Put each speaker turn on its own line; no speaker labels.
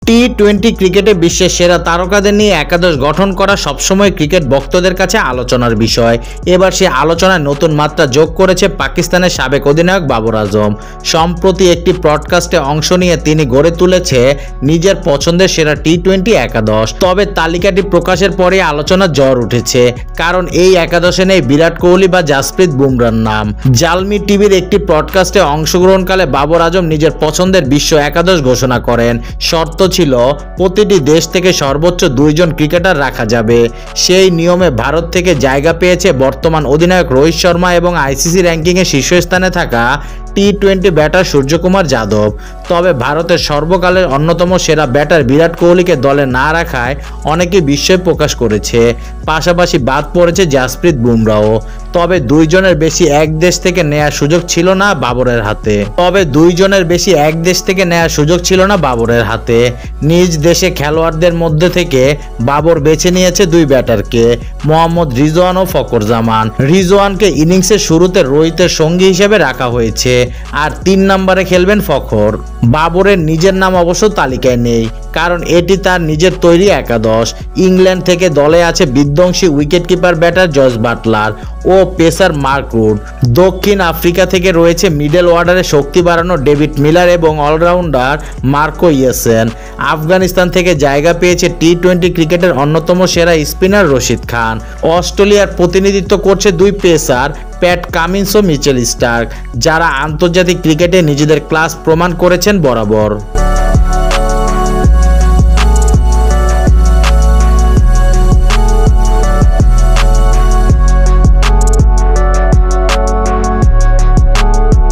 টি-20 ক্রিকেটে বিশ্বের সেরা তারকাদের নিয়ে একাদশ গঠন করা সবসময় ক্রিকেট ভক্তদের কাছে আলোচনার বিষয়। এবার সে আলোচনায় নতুন মাত্রা যোগ করেছে পাকিস্তানের সাবেক অধিনায়ক বাবর আজম। সম্প্রতি একটি পডকাস্টে অংশ নিয়ে তিনি গড়ে তুলেছে নিজের পছন্দের সেরা টি-20 একাদশ। তবে তালিকাটি প্রকাশের পরে আলোচনার ঝড় উঠেছে, কারণ এই একাদশে নেই বিরাট কোহলি বা জাসপ্রীত বুমরার নাম। জালমি টিভির একটি পডকাস্টে অংশগ্রহণকালে বাবর আজম নিজের পছন্দের বিশ্ব একাদশ ঘোষণা করেন। শর্ত ছিল প্রতিটি দেশ থেকে সর্বোচ্চ 2 জন ক্রিকেটার রাখা যাবে। সেই নিয়মে ভারত থেকে জায়গা পেয়েছে বর্তমান অধিনায়ক রোহিত শর্মা এবং আইসিসি র্যাঙ্কিংয়ে শীর্ষস্থানে থাকা টি-20 ব্যাটার সূর্যকুমার যাদব। তবে ভারতের সর্বকালের অন্যতম সেরা ব্যাটার বিরাট কোহলিকে দলে না রাখায় অনেকেই বিস্ময় প্রকাশ করেছে। পাশাপাশি বাদ পড়েছে জাসপ্রীত বুমরাও। তবে 2 জনের বেশি এক দেশ থেকে নেয়ার সুযোগ ছিল না বাবরের হাতে। নিজ দেশে খেলোয়াড়দের মধ্যে থেকে বাবর বেছে নিয়েছে 2 ব্যাটারকে, মোহাম্মদ রিজওয়ান ও ফকর জামান। রিজওয়ানকে ইনিংসের শুরুতে রোহিতের সঙ্গী হিসেবে রাখা হয়েছে, আর 3 নম্বরে খেলবেন ফকর। বাবরের নিজের নাম অবশ্য তালিকায় নেই, কারণ এটি তার নিজের তৈরি একাদশ। ইংল্যান্ড থেকে দলে আছে বিধ্বংসী উইকেটকিপার ব্যাটার জস বাটলার ও পেসার মার্ক রুড। দক্ষিণ আফ্রিকা থেকে রয়েছে মিডল অর্ডারে শক্তি বাড়ানো ডেভিড মিলার এবং অলরাউন্ডার মার্কো ইয়েসেন। আফগানিস্তান থেকে জায়গা পেয়েছে টি-20 ক্রিকেটের অন্যতম সেরা স্পিনার রশিদ খান। অস্ট্রেলিয়ার প্রতিনিধিত্ব করছে 2 পেসার প্যাট কামিন্স ও মিচেল স্টার্ক, যারা আন্তর্জাতিক ক্রিকেটে নিজেদের ক্লাস প্রমাণ করেছেন বরাবর।